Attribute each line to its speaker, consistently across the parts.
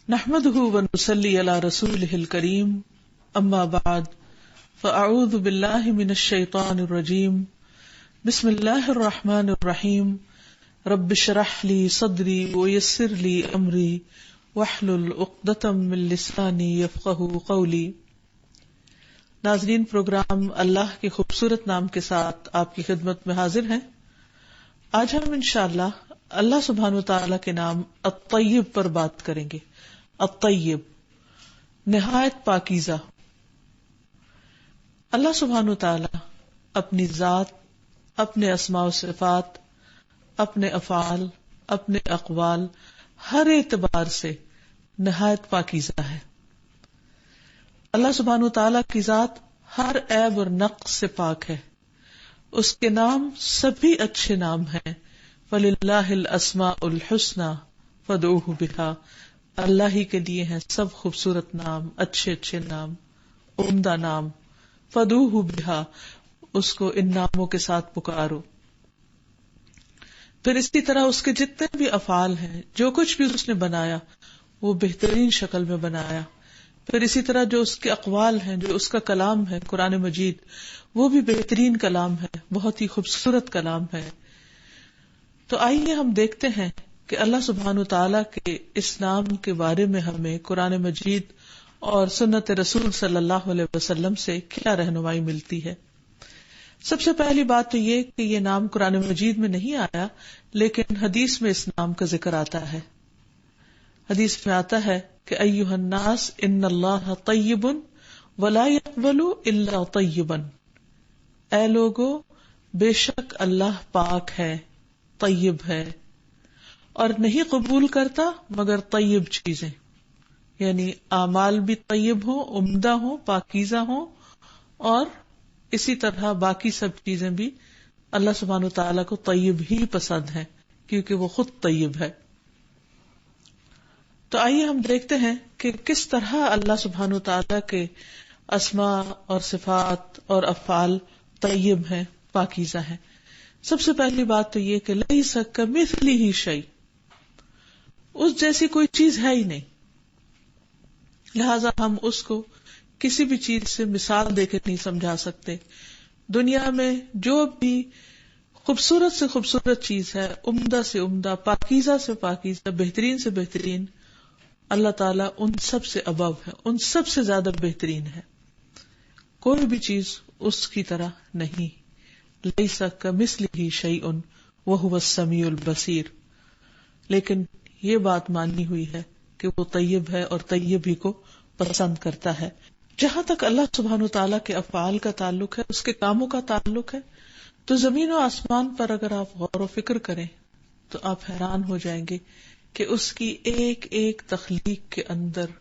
Speaker 1: نحمده ونصلي على رسوله الكريم اما بعد فاعوذ بالله من الشيطان الرجيم بسم الله الرحمن الرحيم رب اشرح لي صدري ويسر لي امري واحلل عقدة من لساني يفقهوا قولي۔ ناظرین، پروگرام اللہ کے خوبصورت نام کے ساتھ آپ کی خدمت میں حاضر ہیں۔ آج ہم انشاءاللہ اللہ سبحانہ وتعالی کے نام الطیب پر بات کریں گے۔ الطیب، نہایت پاکیزہ۔ اللہ سبحانہ وتعالی اپنی ذات، اپنے اسماء و صفات، اپنے افعال، اپنے اقوال، ہر اعتبار سے نہایت پاکیزہ ہے۔ اللہ سبحانہ وتعالی کی ذات ہر عیب اور نقص سے پاک ہے۔ اس کے نام سبھی اچھے نام ہیں۔ وَلِلَّهِ الْأَسْمَاءُ الْحُسْنَى فَادْعُوهُ بِهَا، اللہ ہی کے لیے ہیں سب خوبصورت نام، اچھے اچھے نام، عمدہ نام۔ فَادْعُوهُ بِهَا، اس کو ان ناموں کے ساتھ پکارو۔ پھر اسی طرح اس کے جتنے بھی افعال ہیں، جو کچھ بھی اس نے بنایا وہ بہترین شکل میں بنایا۔ پھر اسی طرح جو اس کے اقوال ہیں، جو اس کا کلام ہے قرآن مجید، وہ بھی بہترین کلام ہے، بہت ہی خوبصورت کلام ہے۔ تو آئیے ہم دیکھتے ہیں کہ اللہ سبحانہ وتعالیٰ کے اس نام کے بارے میں ہمیں قرآن مجید اور سنت رسول صلی اللہ علیہ وسلم سے کیا رہنمائی ملتی ہے۔ سب سے پہلی بات تو یہ کہ یہ نام قرآن مجید میں نہیں آیا، لیکن حدیث میں اس نام کا ذکر آتا ہے۔ حدیث میں آتا ہے کہ ایھا الناس ان اللہ طیب ولا یقبل الا طیبا، اے لوگو بے شک اللہ پاک ہے، طیب ہے، اور نہیں قبول کرتا مگر طیب چیزیں، یعنی اعمال بھی طیب ہوں، عمدہ ہوں، پاکیزہ ہوں، اور اسی طرح باقی سب چیزیں بھی اللہ سبحانہ وتعالیٰ کو طیب ہی پسند ہیں، کیونکہ وہ خود طیب ہے۔ تو آئیے ہم دیکھتے ہیں کہ کس طرح اللہ سبحانہ وتعالیٰ کے اسماء اور صفات اور افعال طیب ہیں، پاکیزہ ہیں۔ سب سے پہلی بات تو یہ کہ لیس کمثلہ شیء، اس جیسی کوئی چیز ہے ہی نہیں، لہذا ہم اس کو کسی بھی چیز سے مثال دے کے نہیں سمجھا سکتے۔ دنیا میں جو بھی خوبصورت سے خوبصورت چیز ہے، عمدہ سے عمدہ، پاکیزہ سے پاکیزہ، بہترین سے بہترین، اللہ تعالیٰ ان سب سے ابو ہے، ان سب سے زیادہ بہترین ہے۔ کوئی بھی چیز اس کی طرح نہیں۔ لیس کمثلہ شیء وہو السمیع البصیر۔ لیکن یہ بات ماننی ہوئی ہے کہ وہ طیب ہے اور طیب ہی کو پسند کرتا ہے۔ جہاں تک اللہ سبحانہ وتعالیٰ کے افعال کا تعلق ہے، اس کے کاموں کا تعلق ہے، تو زمین و آسمان پر اگر آپ غور و فکر کریں تو آپ حیران ہو جائیں گے کہ اس کی ایک ایک تخلیق کے اندر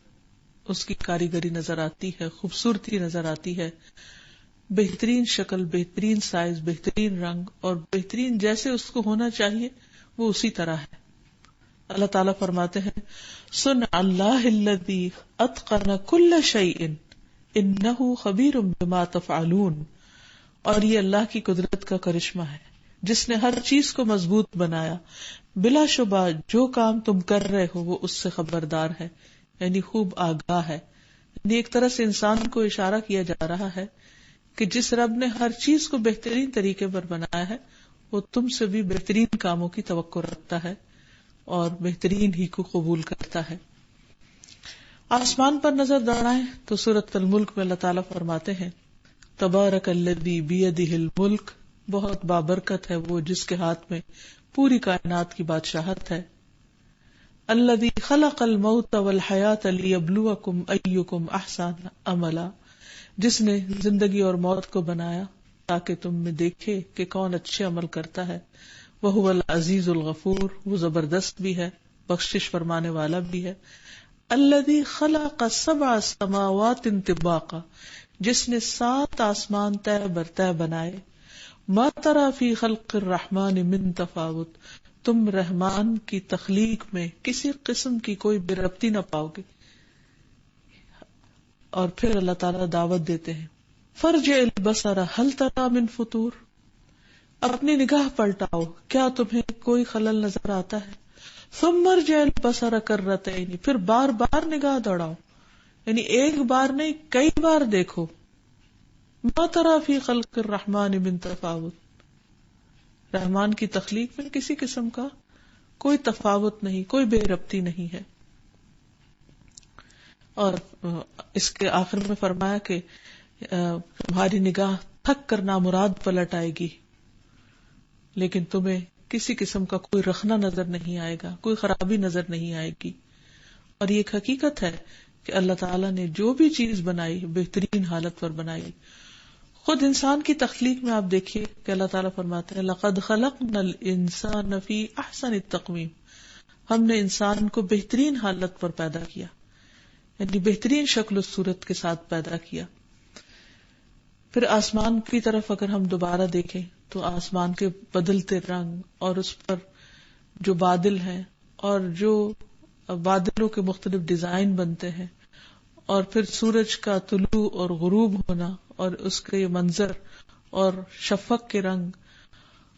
Speaker 1: اس کی کاریگری نظر آتی ہے، خوبصورتی نظر آتی ہے، بہترین شکل، بہترین سائز، بہترین رنگ، اور بہترین جیسے اس کو ہونا چاہیے وہ اسی طرح ہے۔ اللہ تعالیٰ فرماتے ہیں سن اللہ الذی اتقن کل شیء انہ خبیر بما تفعلون، اور یہ اللہ کی قدرت کا کرشمہ ہے جس نے ہر چیز کو مضبوط بنایا، بلا شبہ جو کام تم کر رہے ہو وہ اس سے خبردار ہے، یعنی خوب آگاہ ہے۔ یعنی ایک طرح سے انسان کو اشارہ کیا جا رہا ہے کہ جس رب نے ہر چیز کو بہترین طریقے پر بنایا ہے وہ تم سے بھی بہترین کاموں کی توقع رکھتا ہے اور بہترین ہی کو قبول کرتا ہے۔ آسمان پر نظر دوڑائیں تو سورۃ الملک میں اللہ تعالیٰ فرماتے ہیں تبارک الذی بیدہ الملک، بہت بابرکت ہے وہ جس کے ہاتھ میں پوری کائنات کی بادشاہت ہے۔ الذی خلق الموت والحیاۃ لیبلوکم ایکم احسن عملا، جس نے زندگی اور موت کو بنایا تاکہ تم میں دیکھے کہ کون اچھے عمل کرتا ہے۔ وہو العزیز الغفور، وہ زبردست بھی ہے، بخشش فرمانے والا بھی ہے۔ الذی خلق سبع سماوات طباقا، جس نے 7 آسمان تہ بر تہ بنائے۔ ما تری فی خلق الرحمن من تفاوت، تم رحمان کی تخلیق میں کسی قسم کی کوئی بے ربطی نہ پاؤ گے۔ اور پھر اللہ تعالیٰ دعوت دیتے ہیں فرجع البصر هل تری من فطور، اپنی نگاہ پلٹاؤ، کیا تمہیں کوئی خلل نظر آتا ہے؟ ثم ارجع البصر کرتین، پھر بار بار نگاہ دوڑاؤ، یعنی ایک بار نہیں کئی بار دیکھو. ما تری فی خلق الرحمن من تفاوت، رحمان کی تخلیق میں کسی قسم کا کوئی تفاوت نہیں، کوئی بے ربطی نہیں ہے. اور اس کے آخر میں فرمایا کہ تمہاری نگاہ تھک کر نامراد پلٹ آئے گی، لیکن تمہیں کسی قسم کا کوئی رخنا نظر نہیں آئے گا، کوئی خرابی نظر نہیں آئے گی. اور یہ ایک حقیقت ہے کہ اللہ تعالیٰ نے جو بھی چیز بنائی بہترین حالت پر بنائی. خود انسان کی تخلیق میں آپ دیکھیے کہ اللہ تعالیٰ فرماتے ہیں لَقَدْ خَلَقْنَا الْإِنسَانَ فِي أَحْسَنِ التَّقْوِيمِ، ہم نے انسان کو بہترین حالت پر پیدا کیا، یعنی بہترین شکل و صورت کے ساتھ پیدا کیا. پھر آسمان کی طرف اگر ہم دوبارہ دیکھیں تو آسمان کے بدلتے رنگ اور اس پر جو بادل ہیں اور جو بادلوں کے مختلف ڈیزائن بنتے ہیں، اور پھر سورج کا طلوع اور غروب ہونا اور اس کے منظر اور شفق کے رنگ،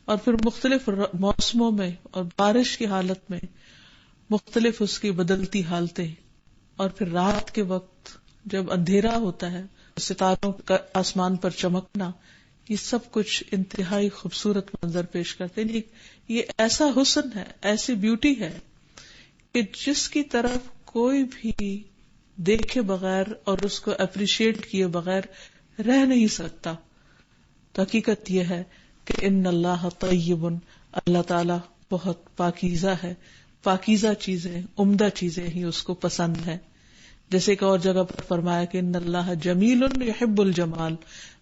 Speaker 1: اور پھر مختلف موسموں میں اور بارش کی حالت میں مختلف اس کی بدلتی حالتیں، اور پھر رات کے وقت جب اندھیرا ہوتا ہے ستاروں کا آسمان پر چمکنا، یہ سب کچھ انتہائی خوبصورت منظر پیش کرتے ہیں. یہ ایسا حسن ہے، ایسی بیوٹی ہے کہ جس کی طرف کوئی بھی دیکھے بغیر اور اس کو اپریشیٹ کیے بغیر رہ نہیں سکتا. تو حقیقت یہ ہے کہ ان اللہ طیب، اللہ تعالی بہت پاکیزہ ہے، پاکیزہ چیزیں، عمدہ چیزیں ہی اس کو پسند ہے. جیسے کہ اور جگہ پر فرمایا کہ ان اللہ جمیل یحب الجمال،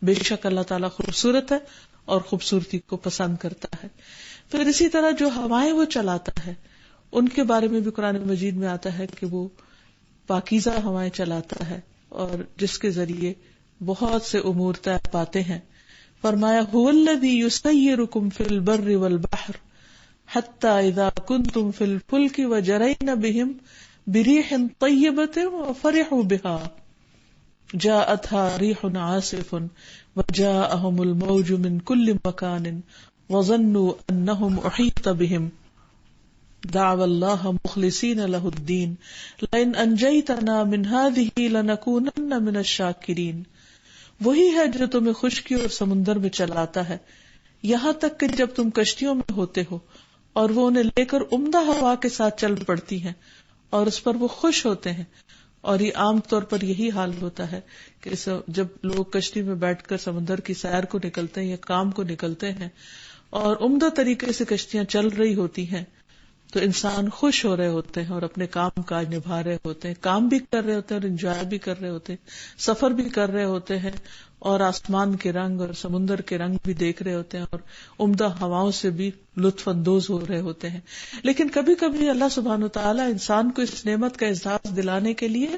Speaker 1: بے شک اللہ تعالیٰ خوبصورت ہے اور خوبصورتی کو پسند کرتا ہے. پھر اسی طرح جو ہوائیں وہ چلاتا ہے ان کے بارے میں بھی قرآن مجید میں آتا ہے کہ وہ پاکیزہ ہوائیں چلاتا ہے اور جس کے ذریعے بہت سے امور طے پاتے ہیں. فرمایا هو الذی یسیرکم فی البر والبحر حتی اذا کنتم فی الفلک وجرین بہم بریح طیبۃ وفرحوا بها جاءتها ریح عاصف وجاءهم الموج من كل مكان وظنوا انهم احيط بهم دعوا الله مخلصين له الدين لئن انجيتنا من هذه لنكونن من الشاكرين. وہی ہے جو تمہیں خشکی اور سمندر میں چلاتا ہے یہاں تک کہ جب تم کشتیوں میں ہوتے ہو اور وہ انہیں لے کر عمدہ ہوا کے ساتھ چل پڑتی ہیں اور اس پر وہ خوش ہوتے ہیں. اور یہ عام طور پر یہی حال ہوتا ہے کہ جب لوگ کشتی میں بیٹھ کر سمندر کی سیر کو نکلتے ہیں یا کام کو نکلتے ہیں اور عمدہ طریقے سے کشتیاں چل رہی ہوتی ہیں تو انسان خوش ہو رہے ہوتے ہیں اور اپنے کام کاج نبھا رہے ہوتے ہیں، کام بھی کر رہے ہوتے ہیں اور انجوائے بھی کر رہے ہوتے ہیں، سفر بھی کر رہے ہوتے ہیں اور آسمان کے رنگ اور سمندر کے رنگ بھی دیکھ رہے ہوتے ہیں اور عمدہ ہواؤں سے بھی لطف اندوز ہو رہے ہوتے ہیں. لیکن کبھی کبھی اللہ سبحانہ وتعالی انسان کو اس نعمت کا احساس دلانے کے لیے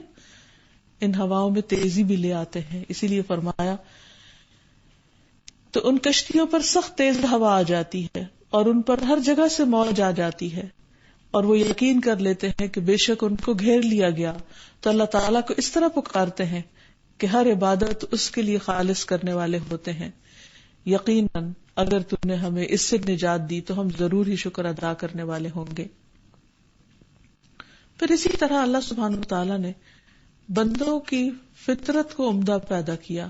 Speaker 1: ان ہواؤں میں تیزی بھی لے آتے ہیں. اسی لیے فرمایا تو ان کشتیوں پر سخت تیز ہوا آ جاتی ہے اور ان پر ہر جگہ سے موج آ جاتی ہے اور وہ یقین کر لیتے ہیں کہ بے شک ان کو گھیر لیا گیا. تو اللہ تعالیٰ کو اس طرح پکارتے ہیں کہ ہر عبادت اس کے لیے خالص کرنے والے ہوتے ہیں. یقیناً اگر تم نے ہمیں اس سے نجات دی تو ہم ضرور ہی شکر ادا کرنے والے ہوں گے. پھر اسی طرح اللہ سبحانہ وتعالیٰ نے بندوں کی فطرت کو عمدہ پیدا کیا،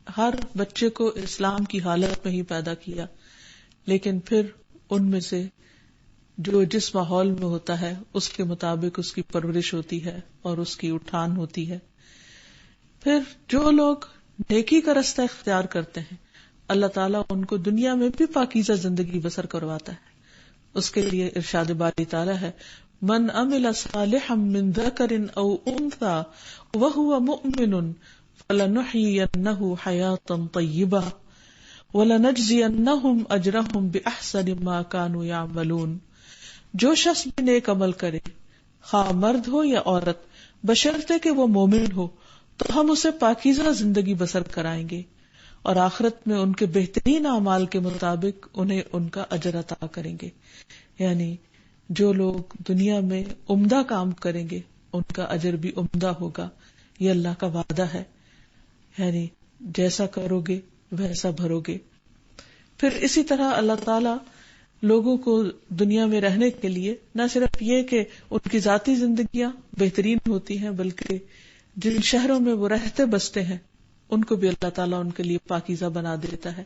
Speaker 1: ہر بچے کو اسلام کی حالت میں ہی پیدا کیا، لیکن پھر ان میں سے جو جس ماحول میں ہوتا ہے اس کے مطابق اس کی پرورش ہوتی ہے اور اس کی اٹھان ہوتی ہے. پھر جو لوگ نیکی کا رستہ اختیار کرتے ہیں اللہ تعالیٰ ان کو دنیا میں بھی پاکیزہ زندگی بسر کرواتا ہے. اس کے لیے ارشاد باری تعالیٰ ہے من عمل صالحا من ذکر او انثى وهو مؤمن فلنحيينه حياة طيبة وَلَنَجْزِيَنَّهُمْ أَجْرَهُمْ بِأَحْسَنِ مَا كَانُوا يَعْمَلُونَ. جو شخص بھی نیک عمل کرے خواہ مرد ہو یا عورت بشرطے کہ وہ مومن ہو تو ہم اسے پاکیزہ زندگی بسر کرائیں گے اور آخرت میں ان کے بہترین اعمال کے مطابق انہیں ان کا اجر عطا کریں گے. یعنی جو لوگ دنیا میں عمدہ کام کریں گے ان کا اجر بھی عمدہ ہوگا. یہ اللہ کا وعدہ ہے، یعنی جیسا کرو گے ویسا بھرو گے. پھر اسی طرح اللہ تعالی لوگوں کو دنیا میں رہنے کے لیے نہ صرف یہ کہ ان کی ذاتی زندگیاں بہترین ہوتی ہیں، بلکہ جن شہروں میں وہ رہتے بستے ہیں ان کو بھی اللہ تعالیٰ ان کے لیے پاکیزہ بنا دیتا ہے.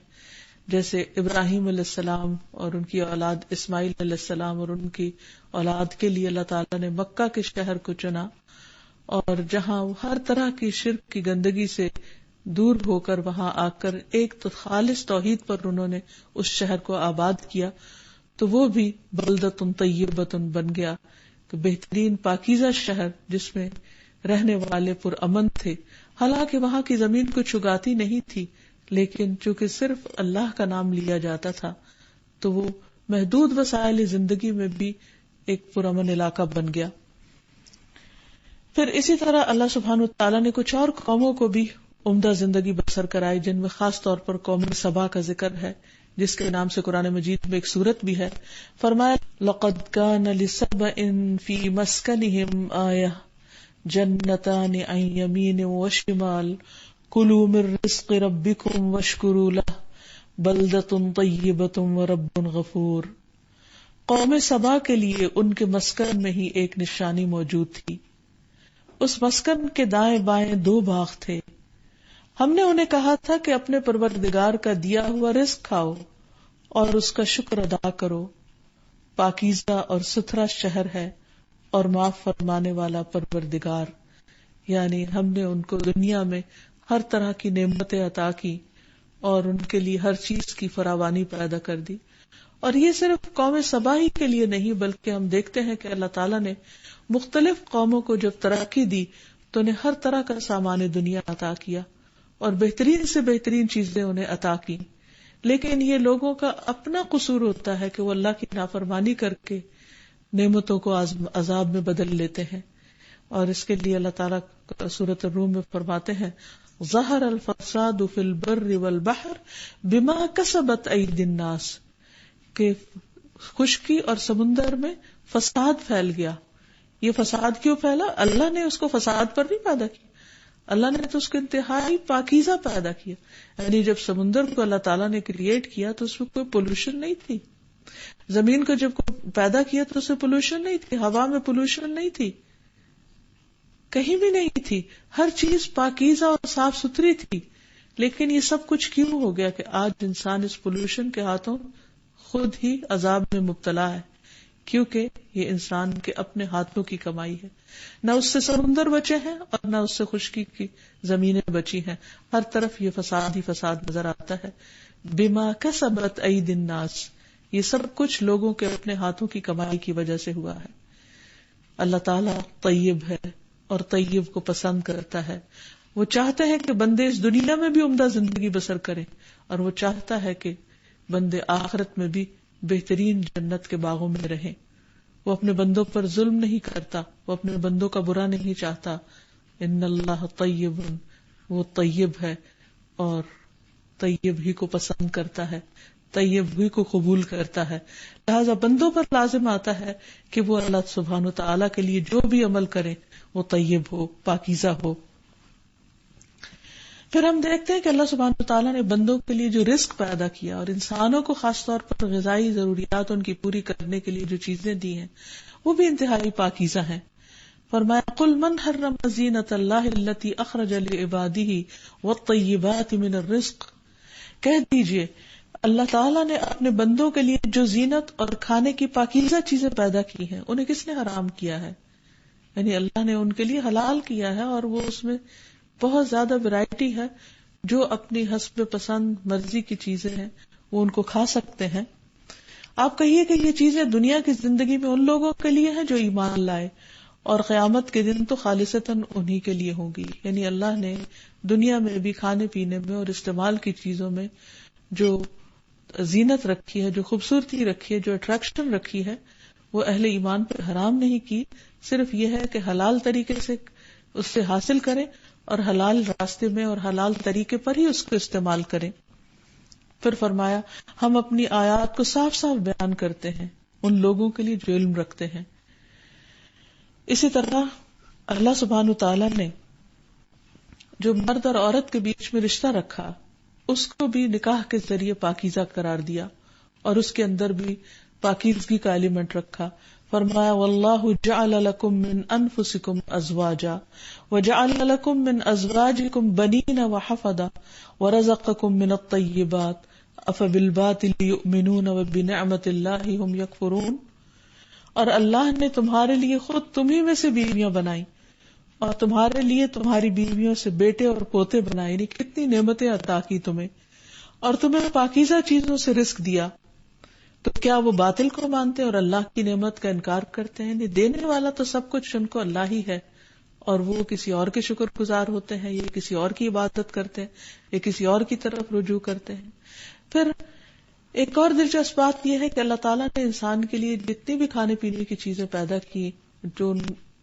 Speaker 1: جیسے ابراہیم علیہ السلام اور ان کی اولاد اسماعیل علیہ السلام اور ان کی اولاد کے لیے اللہ تعالیٰ نے مکہ کے شہر کو چنا، اور جہاں وہ ہر طرح کی شرک کی گندگی سے دور ہو کر وہاں آ کر ایک تو خالص توحید پر انہوں نے اس شہر کو آباد کیا، تو وہ بھی بلدۃ طیبۃ بن گیا کہ بہترین پاکیزہ شہر جس میں رہنے والے پرامن تھے. حالانکہ وہاں کی زمین کچھ اگاتی نہیں تھی، لیکن چونکہ صرف اللہ کا نام لیا جاتا تھا تو وہ محدود وسائل زندگی میں بھی ایک پرامن علاقہ بن گیا. پھر اسی طرح اللہ سبحانہ وتعالیٰ نے کچھ اور قوموں کو بھی عمدہ زندگی بسر کرائی، جن میں خاص طور پر قوم سبا کا ذکر ہے، جس کے نام سے قرآن مجید میں ایک سورت بھی ہے. فرمایا لقد كان لسبأ في مسكنهم آية جنتان عن يمين وشمال كلوا من رزق ربكم واشكروا له بلدة طيبة ورب غفور. قوم سبا کے لیے ان کے مسکن میں ہی ایک نشانی موجود تھی. اس مسکن کے دائیں بائیں 2 باغ تھے. ہم نے انہیں کہا تھا کہ اپنے پروردگار کا دیا ہوا رزق کھاؤ اور اس کا شکر ادا کرو. پاکیزہ اور ستھرا شہر ہے اور معاف فرمانے والا پروردگار. یعنی ہم نے ان کو دنیا میں ہر طرح کی نعمتیں عطا کی اور ان کے لیے ہر چیز کی فراوانی پیدا کر دی. اور یہ صرف قوم سبا ہی کے لیے نہیں، بلکہ ہم دیکھتے ہیں کہ اللہ تعالیٰ نے مختلف قوموں کو جب ترقی دی تو انہیں ہر طرح کا سامان دنیا عطا کیا اور بہترین سے بہترین چیزیں انہیں عطا کی. لیکن یہ لوگوں کا اپنا قصور ہوتا ہے کہ وہ اللہ کی نافرمانی کر کے نعمتوں کو عذاب میں بدل لیتے ہیں. اور اس کے لیے اللہ تعالیٰ سورۃ الروم میں فرماتے ہیں ظہر الفساد فی البر والبحر بما کسبت ایدی الناس، کہ خشکی اور سمندر میں فساد پھیل گیا. یہ فساد کیوں پھیلا؟ اللہ نے اس کو فساد پر نہیں پیدا کیا، اللہ نے تو اس کو انتہائی پاکیزہ پیدا کیا. یعنی جب سمندر کو اللہ تعالیٰ نے کریٹ کیا تو اس میں کوئی پولوشن نہیں تھی. زمین کو جب پیدا کیا تو اس میں پولوشن نہیں تھی، ہوا میں پولوشن نہیں تھی، کہیں بھی نہیں تھی. ہر چیز پاکیزہ اور صاف ستھری تھی. لیکن یہ سب کچھ کیوں ہو گیا کہ آج انسان اس پولوشن کے ہاتھوں خود ہی عذاب میں مبتلا ہے؟ کیونکہ یہ انسان کے اپنے ہاتھوں کی کمائی ہے. نہ اس سے سمندر بچے ہیں اور نہ اس سے خشکی کی زمینیں بچی ہیں. ہر طرف یہ فساد ہی فساد نظر آتا ہے. بما کسبت ایدی الناس، یہ سب کچھ لوگوں کے اپنے ہاتھوں کی کمائی کی وجہ سے ہوا ہے. اللہ تعالیٰ طیب ہے اور طیب کو پسند کرتا ہے. وہ چاہتے ہیں کہ بندے اس دنیا میں بھی عمدہ زندگی بسر کریں، اور وہ چاہتا ہے کہ بندے آخرت میں بھی بہترین جنت کے باغوں میں رہیں. وہ اپنے بندوں پر ظلم نہیں کرتا، وہ اپنے بندوں کا برا نہیں چاہتا. ان اللہ طیب، وہ طیب ہے اور طیب ہی کو پسند کرتا ہے، طیب ہی کو قبول کرتا ہے. لہذا بندوں پر لازم آتا ہے کہ وہ اللہ سبحانہ و تعالیٰ کے لیے جو بھی عمل کریں وہ طیب ہو، پاکیزہ ہو. پھر ہم دیکھتے ہیں کہ اللہ سبحانہ و تعالیٰ نے بندوں کے لیے جو رزق پیدا کیا اور انسانوں کو خاص طور پر غذائی ضروریات ان کی پوری کرنے کے لیے جو چیزیں دی ہیں وہ بھی انتہائی پاکیزہ ہیں. فرمایا قل من حرم زینۃ اللہ التی اخرج لعبادہ والطیبات من الرزق، کہہ دیجئے اللہ تعالیٰ نے اپنے بندوں کے لیے جو زینت اور کھانے کی پاکیزہ چیزیں پیدا کی ہیں انہیں کس نے حرام کیا ہے؟ یعنی اللہ نے ان کے لیے حلال کیا ہے، اور وہ اس میں بہت زیادہ ویرائٹی ہے. جو اپنی حسب پسند مرضی کی چیزیں ہیں وہ ان کو کھا سکتے ہیں. آپ کہیے کہ یہ چیزیں دنیا کی زندگی میں ان لوگوں کے لیے ہیں جو ایمان لائے، اور قیامت کے دن تو خالصتاً انہی کے لیے ہوگی. یعنی اللہ نے دنیا میں بھی کھانے پینے میں اور استعمال کی چیزوں میں جو زینت رکھی ہے، جو خوبصورتی رکھی ہے، جو اٹریکشن رکھی ہے، وہ اہل ایمان پر حرام نہیں کی. صرف یہ ہے کہ حلال طریقے سے اس سے حاصل کریں اور حلال راستے میں اور حلال طریقے پر ہی اس کو استعمال کریں. پھر فرمایا ہم اپنی آیات کو صاف صاف بیان کرتے ہیں ان لوگوں کے لیے جو علم رکھتے ہیں. اسی طرح اللہ سبحانہ تعالیٰ نے جو مرد اور عورت کے بیچ میں رشتہ رکھا اس کو بھی نکاح کے ذریعے پاکیزہ قرار دیا، اور اس کے اندر بھی پاکیزگی کا ایلیمنٹ رکھا. فرمایا واللہ جعل لکم من انفسکم ازواجا وجعل لکم من ازواجکم بنین وحفدا ورزقکم من الطیبات افبالباطل یؤمنون وبنعمت اللہ ہم یکفرون. اور اللہ نے تمہارے لیے خود تمہیں میں سے بیویاں بنائی اور تمہارے لیے تمہاری بیویوں سے بیٹے اور پوتے بنائے. یعنی کتنی نعمتیں عطا کی تمہیں, اور تمہیں پاکیزہ چیزوں سے رزق دیا. تو کیا وہ باطل کو مانتے اور اللہ کی نعمت کا انکار کرتے ہیں؟ دینے والا تو سب کچھ ان کو اللہ ہی ہے, اور وہ کسی اور کے شکر گزار ہوتے ہیں, یا کسی اور کی عبادت کرتے ہیں, یا کسی اور کی طرف رجوع کرتے ہیں. پھر ایک اور دلچسپ بات یہ ہے کہ اللہ تعالیٰ نے انسان کے لیے جتنی بھی کھانے پینے کی چیزیں پیدا کی, جو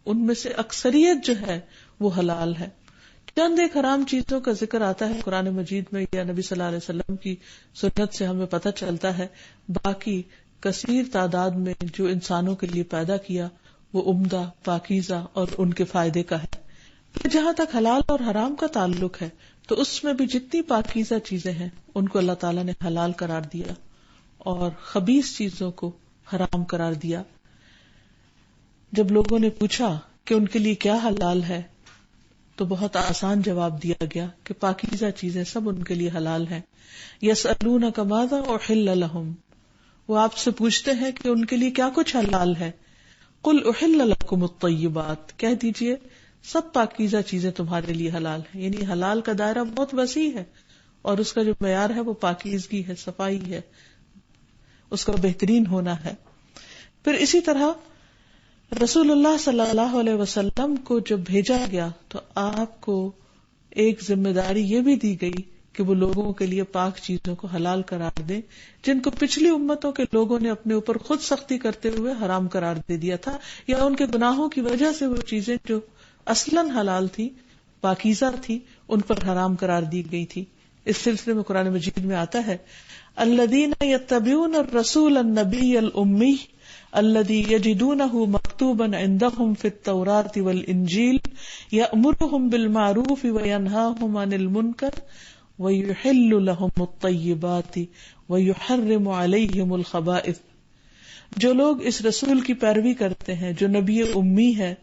Speaker 1: ان میں سے اکثریت جو ہے وہ حلال ہے. چند ایک حرام چیزوں کا ذکر آتا ہے قرآن مجید میں یا نبی صلی اللہ علیہ وسلم کی سنت سے ہمیں پتہ چلتا ہے. باقی کثیر تعداد میں جو انسانوں کے لیے پیدا کیا وہ عمدہ, پاکیزہ اور ان کے فائدے کا ہے. پھر جہاں تک حلال اور حرام کا تعلق ہے تو اس میں بھی جتنی پاکیزہ چیزیں ہیں ان کو اللہ تعالیٰ نے حلال قرار دیا اور خبیث چیزوں کو حرام قرار دیا. جب لوگوں نے پوچھا کہ ان کے لیے کیا حلال ہے تو بہت آسان جواب دیا گیا کہ پاکیزہ چیزیں سب ان کے لیے حلال ہیں. یسألونک ماذا احل لہم, وہ آپ سے پوچھتے ہیں کہ ان کے لیے کیا کچھ حلال ہے. قل احل لکم الطیبات, کہہ دیجئے سب پاکیزہ چیزیں تمہارے لیے حلال ہیں. یعنی حلال کا دائرہ بہت وسیع ہے اور اس کا جو معیار ہے وہ پاکیزگی ہے, صفائی ہے, اس کا بہترین ہونا ہے. پھر اسی طرح رسول اللہ صلی اللہ علیہ وسلم کو جب بھیجا گیا تو آپ کو ایک ذمہ داری یہ بھی دی گئی کہ وہ لوگوں کے لیے پاک چیزوں کو حلال قرار دیں, جن کو پچھلی امتوں کے لوگوں نے اپنے اوپر خود سختی کرتے ہوئے حرام قرار دے دیا تھا, یا ان کے گناہوں کی وجہ سے وہ چیزیں جو اصلاً حلال تھی, پاکیزہ تھی, ان پر حرام قرار دی گئی تھی. اس سلسلے میں قرآن مجید میں آتا ہے الذین یتبعون الرسول النبی الامی الذی یجدونہ مکتوبا عندہم فی التوراۃ والانجیل یأمرہم بالمعروف وینہاہم عن المنکر ویحل لہم الطیبات ویحرم علیہم الخبائث. جو لوگ اس رسول کی پیروی کرتے ہیں جو نبی امی ہے,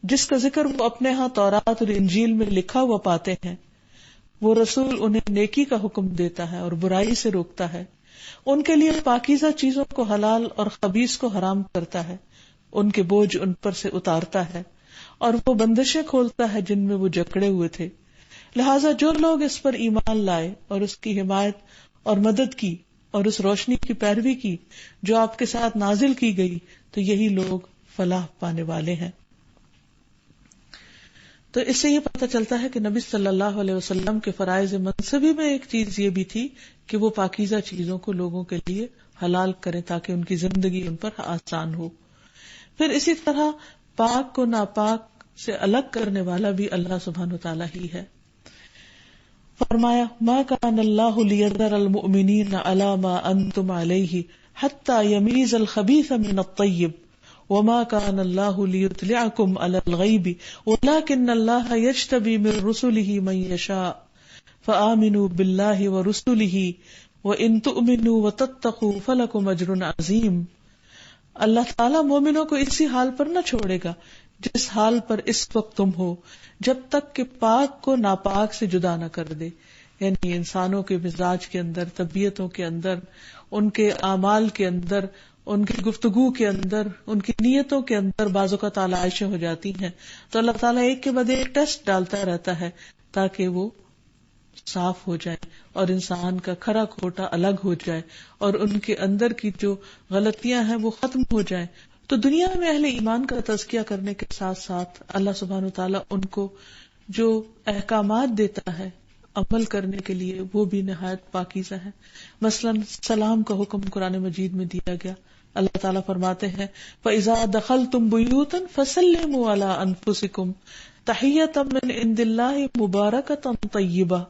Speaker 1: جس کا ذکر وہ اپنے ہاں تورات اور انجیل میں لکھا ہوا پاتے ہیں, وہ رسول انہیں نیکی کا حکم دیتا ہے اور برائی سے روکتا ہے, ان کے لیے پاکیزہ چیزوں کو حلال اور خبیث کو حرام کرتا ہے, ان کے بوجھ ان پر سے اتارتا ہے, اور وہ بندشیں کھولتا ہے جن میں وہ جکڑے ہوئے تھے. لہٰذا جو لوگ اس پر ایمان لائے اور اس کی حمایت اور مدد کی اور اس روشنی کی پیروی کی جو آپ کے ساتھ نازل کی گئی, تو یہی لوگ فلاح پانے والے ہیں. تو اس سے یہ پتہ چلتا ہے کہ نبی صلی اللہ علیہ وسلم کے فرائض منصبی میں ایک چیز یہ بھی تھی کہ وہ پاکیزہ چیزوں کو لوگوں کے لیے حلال کریں تاکہ ان کی زندگی ان پر آسان ہو. پھر اسی طرح پاک کو ناپاک سے الگ کرنے والا بھی اللہ سبحانہ وتعالی ہی ہے. فرمایا ما کان اللہ لیذر المؤمنین علی ما انتم علیہ حتی یمیز الخبیث من الطیب وما كان الله ليطلعكم على الغيب ولكن الله يجتبي من رسله من يشاء فآمنوا بالله ورسله وإن تؤمنوا وتتقوا فلكم أجر عظيم. اللہ تعالیٰ مومنوں کو اسی حال پر نہ چھوڑے گا جس حال پر اس وقت تم ہو, جب تک کہ پاک کو ناپاک سے جدا نہ کر دے. یعنی انسانوں کے مزاج کے اندر, طبیعتوں کے اندر, ان کے اعمال کے اندر, ان کی گفتگو کے اندر, ان کی نیتوں کے اندر بعض اوقات آلائشیں ہو جاتی ہیں, تو اللہ تعالیٰ ایک کے بعد ایک ٹیسٹ ڈالتا رہتا ہے تاکہ وہ صاف ہو جائے اور انسان کا کھرا کھوٹا الگ ہو جائے اور ان کے اندر کی جو غلطیاں ہیں وہ ختم ہو جائیں. تو دنیا میں اہل ایمان کا تزکیہ کرنے کے ساتھ ساتھ اللہ سبحانہ وتعالیٰ ان کو جو احکامات دیتا ہے عمل کرنے کے لیے وہ بھی نہایت پاکیزہ ہے. مثلاً سلام کا حکم قرآن مجید میں دیا گیا. اللہ تعالیٰ فرماتے ہیں فَإِذَا دَخَلْتُمْ بُيُوتًا فَسَلِّمُوا عَلَىٰ أَنفُسِكُمْ تَحِيَّةً مِّنْ عِندِ اللَّهِ مُبَارَكَةً طَيِّبَةً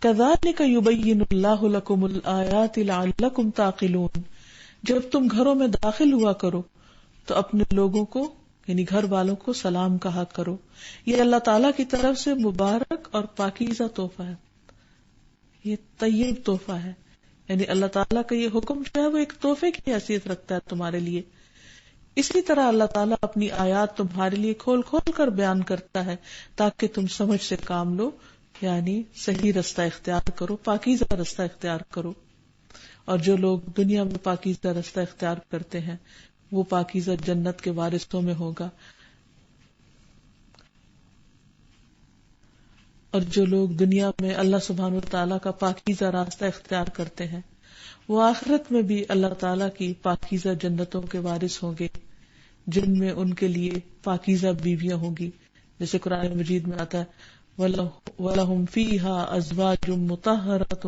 Speaker 1: كَذَلِكَ يُبَيِّنُ اللَّهُ لَكُمُ الْآيَاتِ لَعَلَّكُمْ تَعْقِلُونَ. جب تم گھروں میں داخل ہوا کرو تو اپنے لوگوں کو یعنی گھر والوں کو سلام کہا کرو, یہ اللہ تعالیٰ کی طرف سے مبارک اور پاکیزہ تحفہ ہے, یہ طیب تحفہ ہے. یعنی اللہ تعالیٰ کا یہ حکم جو ہے وہ ایک تحفے کی حیثیت رکھتا ہے تمہارے لیے. اسی طرح اللہ تعالیٰ اپنی آیات تمہارے لیے کھول کھول کر بیان کرتا ہے تاکہ تم سمجھ سے کام لو، یعنی صحیح رستہ اختیار کرو، پاکیزہ رستہ اختیار کرو. اور جو لوگ دنیا میں پاکیزہ رستہ اختیار کرتے ہیں وہ پاکیزہ جنت کے وارثوں میں ہوگا، اور جو لوگ دنیا میں اللہ سبحانہ وتعالیٰ کا پاکیزہ راستہ اختیار کرتے ہیں وہ آخرت میں بھی اللہ تعالیٰ کی پاکیزہ جنتوں کے وارث ہوں گے جن میں ان کے لیے پاکیزہ بیویاں ہوں گی. جیسے قرآن مجید میں آتا ہے وَلَهُمْ فِيهَا أَزْوَاجٌ مُطَهَّرَةٌ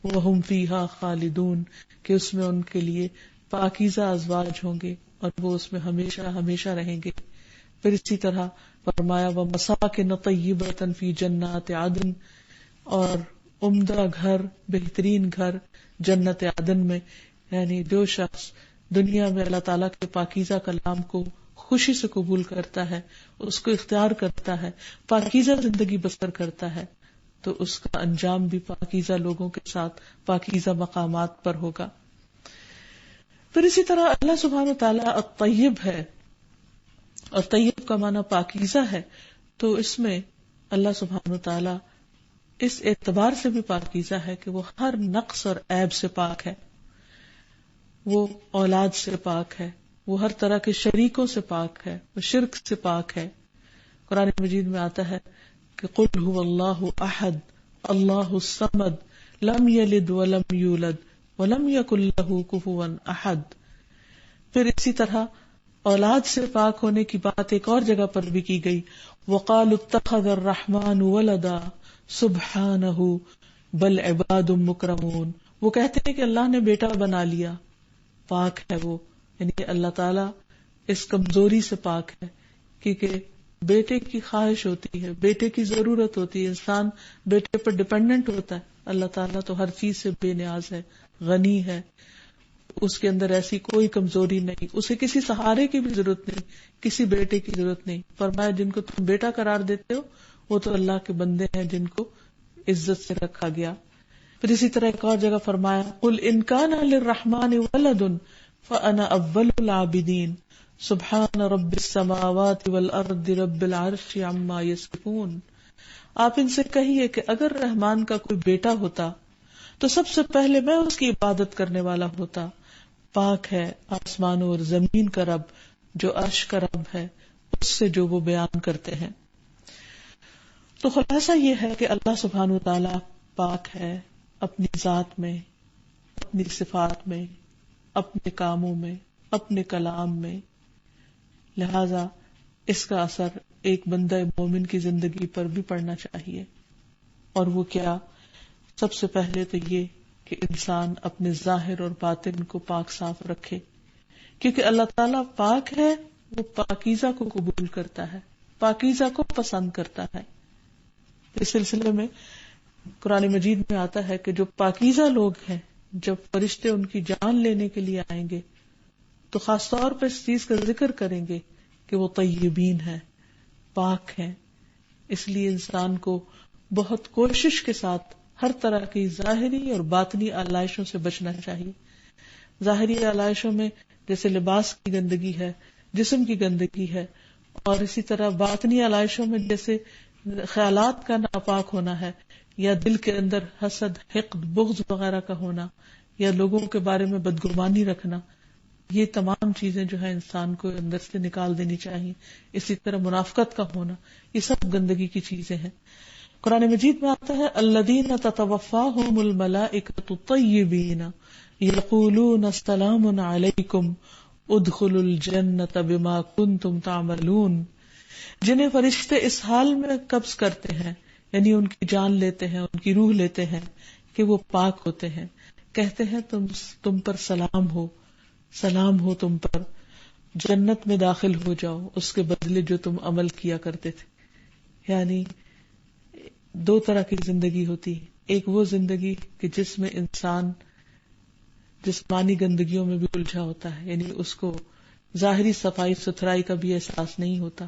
Speaker 1: وَهُمْ فِيهَا خَالِدُونَ، کہ اس میں ان کے لیے پاکیزہ ازواج ہوں گے اور وہ اس میں ہمیشہ ہمیشہ رہیں گے. پھر اسی طرح فرمایا وَمَسَاكِنَ طَيِّبَةً فِي جَنَّاتِ عَدْنٍ، اور عمدہ گھر، بہترین گھر جنت عدن میں. یعنی جو شخص دنیا میں اللہ تعالیٰ کے پاکیزہ کلام کو خوشی سے قبول کرتا ہے، اس کو اختیار کرتا ہے، پاکیزہ زندگی بسر کرتا ہے، تو اس کا انجام بھی پاکیزہ لوگوں کے ساتھ پاکیزہ مقامات پر ہوگا. پھر اسی طرح اللہ سبحانہ وتعالیٰ الطیب ہے، اور طیب کا معنی پاکیزہ ہے. تو اس میں اللہ سبحانہ وتعالیٰ اس اعتبار سے بھی پاکیزہ ہے کہ وہ ہر نقص اور عیب سے پاک ہے، وہ اولاد سے پاک ہے، وہ ہر طرح کے شریکوں سے پاک ہے، وہ شرک سے پاک ہے. قرآن مجید میں آتا ہے کہ قل هو اللہ احد اللہ الصمد لم یلد ولم یولد ولم یکن لہ کفوا احد. پھر اسی طرح اولاد سے پاک ہونے کی بات ایک اور جگہ پر بھی کی گئی، وقالوا اتخذ الرحمن ولدا سبحانہ بل عباد مکرمون. وہ کہتے ہیں کہ اللہ نے بیٹا بنا لیا، پاک ہے وہ، یعنی اللہ تعالیٰ اس کمزوری سے پاک ہے، کیونکہ بیٹے کی خواہش ہوتی ہے، بیٹے کی ضرورت ہوتی ہے، انسان بیٹے پر ڈیپینڈنٹ ہوتا ہے. اللہ تعالیٰ تو ہر چیز سے بے نیاز ہے، غنی ہے، اس کے اندر ایسی کوئی کمزوری نہیں، اسے کسی سہارے کی بھی ضرورت نہیں، کسی بیٹے کی ضرورت نہیں. فرمایا جن کو تم بیٹا قرار دیتے ہو وہ تو اللہ کے بندے ہیں جن کو عزت سے رکھا گیا. پھر اسی طرح ایک اور جگہ فرمایا قل ان کان للرحمن ولد فانا اول العابدین سبحان رب السماوات والارض رب العرش عما یصفون. آپ ان سے کہیے کہ اگر رحمان کا کوئی بیٹا ہوتا تو سب سے پہلے میں اس کی عبادت کرنے والا ہوتا. پاک ہے آسمانوں اور زمین کا رب، جو عرش کا رب ہے، اس سے جو وہ بیان کرتے ہیں. تو خلاصہ یہ ہے کہ اللہ سبحانہ وتعالی پاک ہے اپنی ذات میں، اپنی صفات میں، اپنے کاموں میں، اپنے کلام میں. لہذا اس کا اثر ایک بندہ مومن کی زندگی پر بھی پڑنا چاہیے. اور وہ کیا؟ سب سے پہلے تو یہ کہ انسان اپنے ظاہر اور باطن کو پاک صاف رکھے، کیونکہ اللہ تعالیٰ پاک ہے، وہ پاکیزہ کو قبول کرتا ہے، پاکیزہ کو پسند کرتا ہے. اس سلسلے میں قرآن مجید میں آتا ہے کہ جو پاکیزہ لوگ ہیں، جب فرشتے ان کی جان لینے کے لیے آئیں گے تو خاص طور پر اس چیز کا ذکر کریں گے کہ وہ طیبین ہیں، پاک ہیں. اس لیے انسان کو بہت کوشش کے ساتھ ہر طرح کی ظاہری اور باطنی آلائشوں سے بچنا چاہیے. ظاہری آلائشوں میں جیسے لباس کی گندگی ہے، جسم کی گندگی ہے، اور اسی طرح باطنی آلائشوں میں جیسے خیالات کا ناپاک ہونا ہے، یا دل کے اندر حسد، حقد، بغض وغیرہ کا ہونا، یا لوگوں کے بارے میں بدگمانی رکھنا. یہ تمام چیزیں جو ہے انسان کو اندر سے نکال دینی چاہیے. اسی طرح منافقت کا ہونا، یہ سب گندگی کی چیزیں ہیں. قرآن مجید میں آتا ہے الذین تتوفاہم الملائکۃ طیبین یقولون السلام علیکم ادخلوا الجنۃ بما کنتم تعملون. جنہیں فرشتے اس حال میں قبض کرتے ہیں، یعنی ان کی جان لیتے ہیں، ان کی روح لیتے ہیں کہ وہ پاک ہوتے ہیں، کہتے ہیں تم پر سلام ہو، سلام ہو تم پر، جنت میں داخل ہو جاؤ اس کے بدلے جو تم عمل کیا کرتے تھے. یعنی دو طرح کی زندگی ہوتی ہے، ایک وہ زندگی کہ جس میں انسان جسمانی گندگیوں میں بھی الجھا ہوتا ہے، یعنی اس کو ظاہری صفائی ستھرائی کا بھی احساس نہیں ہوتا،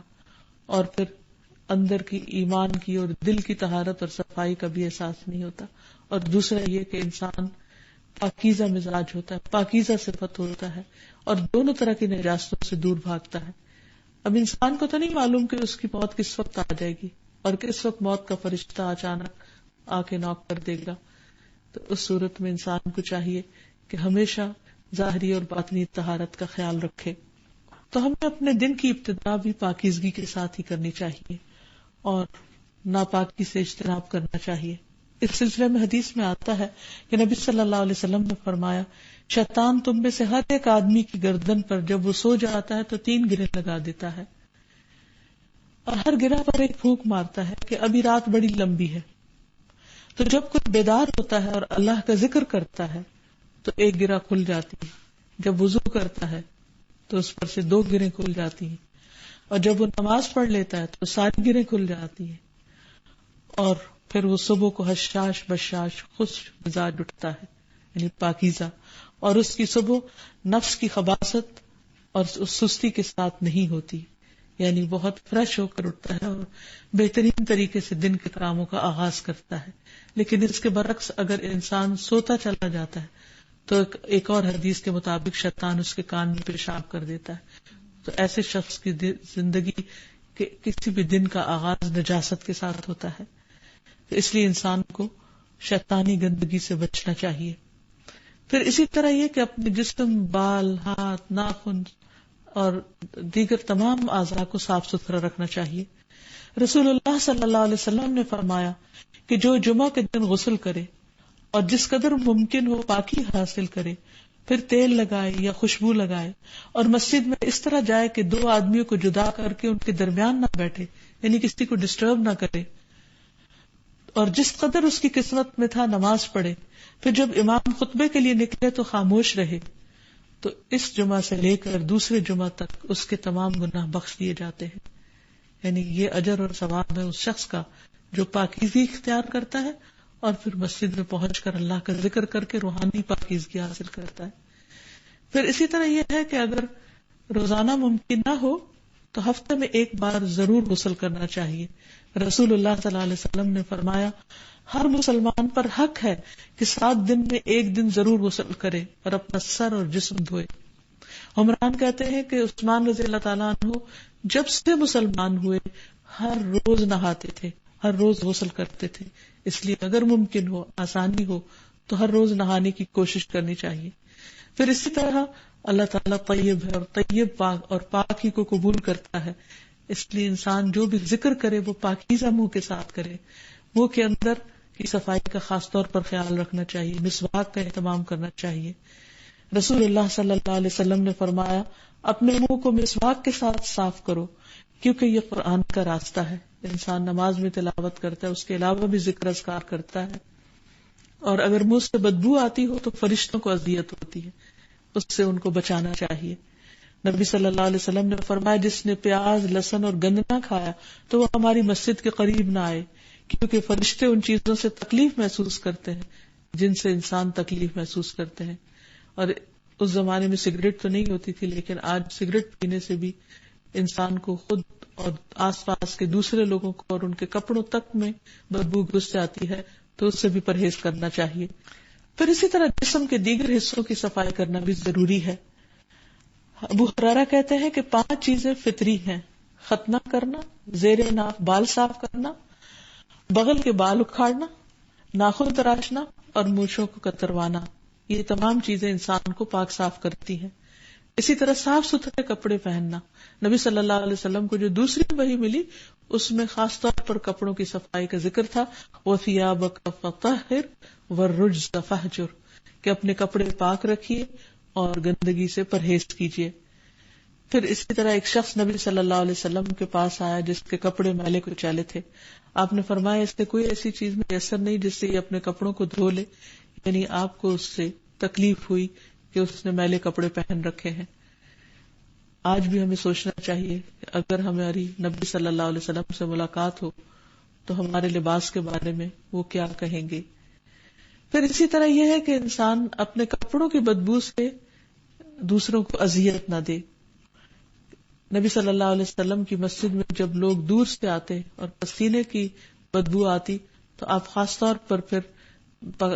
Speaker 1: اور پھر اندر کی ایمان کی اور دل کی طہارت اور صفائی کا بھی احساس نہیں ہوتا. اور دوسرا یہ کہ انسان پاکیزہ مزاج ہوتا ہے، پاکیزہ صفت ہوتا ہے، اور دونوں طرح کی نجاستوں سے دور بھاگتا ہے. اب انسان کو تو نہیں معلوم کہ اس کی موت کس وقت آ جائے گی اور کس وقت موت کا فرشتہ اچانک آ کے نوک کر دے گا. تو اس صورت میں انسان کو چاہیے کہ ہمیشہ ظاہری اور باطنی طہارت کا خیال رکھے. تو ہمیں اپنے دن کی ابتدا بھی پاکیزگی کے ساتھ ہی کرنی چاہیے اور ناپاکی سے اجتناب کرنا چاہیے. اس سلسلے میں حدیث میں آتا ہے کہ نبی صلی اللہ علیہ وسلم نے فرمایا، شیطان تم میں سے ہر ایک آدمی کی گردن پر جب وہ سو جاتا ہے تو 3 گرے لگا دیتا ہے، اور ہر گرہ پر ایک پھونک مارتا ہے کہ ابھی رات بڑی لمبی ہے. تو جب کوئی بیدار ہوتا ہے اور اللہ کا ذکر کرتا ہے تو ایک گرہ کھل جاتی ہے، جب وضو کرتا ہے تو اس پر سے 2 گرہیں کھل جاتی ہیں، اور جب وہ نماز پڑھ لیتا ہے تو ساری گرہیں کھل جاتی ہیں، اور پھر وہ صبح کو حشاش بشاش خوش مزاج اٹھتا ہے، یعنی پاکیزہ، اور اس کی صبح نفس کی خباثت اور سستی کے ساتھ نہیں ہوتی، یعنی بہت فریش ہو کر اٹھتا ہے اور بہترین طریقے سے دن کے کاموں کا آغاز کرتا ہے. لیکن اس کے برعکس اگر انسان سوتا چلا جاتا ہے تو ایک اور حدیث کے مطابق شیطان اس کے کان میں پیشاب کر دیتا ہے. تو ایسے شخص کی زندگی کے کسی بھی دن کا آغاز نجاست کے ساتھ ہوتا ہے. تو اس لیے انسان کو شیطانی گندگی سے بچنا چاہیے. پھر اسی طرح یہ کہ اپنے جسم، بال، ہاتھ، ناخن اور دیگر تمام اعضاء کو صاف ستھرا رکھنا چاہیے. رسول اللہ صلی اللہ علیہ وسلم نے فرمایا کہ جو جمعہ کے دن غسل کرے اور جس قدر ممکن ہو پاکی حاصل کرے، پھر تیل لگائے یا خوشبو لگائے اور مسجد میں اس طرح جائے کہ 2 آدمیوں کو جدا کر کے ان کے درمیان نہ بیٹھے، یعنی کسی کو ڈسٹرب نہ کرے، اور جس قدر اس کی قسمت میں تھا نماز پڑھے، پھر جب امام خطبے کے لیے نکلے تو خاموش رہے، تو اس جمعہ سے لے کر دوسرے جمعہ تک اس کے تمام گناہ بخش دیے جاتے ہیں. یعنی یہ اجر اور ثواب ہے اس شخص کا جو پاکیزگی اختیار کرتا ہے اور پھر مسجد میں پہنچ کر اللہ کا ذکر کر کے روحانی پاکیزگی حاصل کرتا ہے. پھر اسی طرح یہ ہے کہ اگر روزانہ ممکن نہ ہو تو ہفتے میں ایک بار ضرور غسل کرنا چاہیے. رسول اللہ صلی اللہ علیہ وسلم نے فرمایا، ہر مسلمان پر حق ہے کہ 7 دن میں ایک دن ضرور غسل کرے اور اپنا سر اور جسم دھوئے. عمران کہتے ہیں کہ عثمان رضی اللہ تعالیٰ عنہ جب سے مسلمان ہوئے ہر روز نہاتے تھے، ہر روز غسل کرتے تھے. اس لیے اگر ممکن ہو، آسانی ہو تو ہر روز نہانے کی کوشش کرنی چاہیے. پھر اسی طرح اللہ تعالیٰ طیب ہے اور طیب پاک اور پاک ہی کو قبول کرتا ہے. اس لیے انسان جو بھی ذکر کرے وہ پاکیزہ منہ کے ساتھ کرے. منہ کے اندر کی صفائی کا خاص طور پر خیال رکھنا چاہیے، مسواک کا اہتمام کرنا چاہیے. رسول اللہ صلی اللہ علیہ وسلم نے فرمایا، اپنے منہ کو مسواک کے ساتھ صاف کرو، کیونکہ یہ قرآن کا راستہ ہے. انسان نماز میں تلاوت کرتا ہے، اس کے علاوہ بھی ذکر اذکار کرتا ہے، اور اگر منہ سے بدبو آتی ہو تو فرشتوں کو اذیت ہوتی ہے، اس سے ان کو بچانا چاہیے. نبی صلی اللہ علیہ وسلم نے فرمایا، جس نے پیاز، لہسن اور گند نہ کھایا تو وہ ہماری مسجد کے قریب نہ آئے، کیونکہ فرشتے ان چیزوں سے تکلیف محسوس کرتے ہیں جن سے انسان تکلیف محسوس کرتے ہیں. اور اس زمانے میں سگریٹ تو نہیں ہوتی تھی، لیکن آج سگریٹ پینے سے بھی انسان کو خود اور آس پاس کے دوسرے لوگوں کو اور ان کے کپڑوں تک میں بدبو گھس جاتی ہے، تو اس سے بھی پرہیز کرنا چاہیے. پھر اسی طرح جسم کے دیگر حصوں کی صفائی کرنا بھی ضروری ہے. ابو ہریرہ کہتے ہیں کہ 5 چیزیں فطری ہیں: ختنہ کرنا، زیر ناف بال صاف کرنا، بغل کے بال اکھاڑنا، ناخن تراشنا اور مونچھوں کو کتروانا. یہ تمام چیزیں انسان کو پاک صاف کرتی ہیں. اسی طرح صاف ستھرے کپڑے پہننا. نبی صلی اللہ علیہ وسلم کو جو دوسری وحی ملی اس میں خاص طور پر کپڑوں کی صفائی کا ذکر تھا، وَثِيَابَكَ فَطَهِّرْ وَالرُّجْزَ فَاهْجُرْ، کہ اپنے کپڑے پاک رکھیے اور گندگی سے پرہیز کیجیے. پھر اسی طرح ایک شخص نبی صلی اللہ علیہ وسلم کے پاس آیا جس کے کپڑے میلے کچیلے تھے. آپ نے فرمایا، اس سے کوئی ایسی چیز میسر نہیں جس سے یہ اپنے کپڑوں کو دھو لے، یعنی آپ کو اس سے تکلیف ہوئی کہ اس نے میلے کپڑے پہن رکھے ہیں. آج بھی ہمیں سوچنا چاہیے کہ اگر ہماری نبی صلی اللہ علیہ وسلم سے ملاقات ہو تو ہمارے لباس کے بارے میں وہ کیا کہیں گے. پھر اسی طرح یہ ہے کہ انسان اپنے کپڑوں کی بدبو سے دوسروں کو اذیت نہ دے. نبی صلی اللہ علیہ وسلم کی مسجد میں جب لوگ دور سے آتے اور پسینے کی بدبو آتی تو آپ خاص طور پر پھر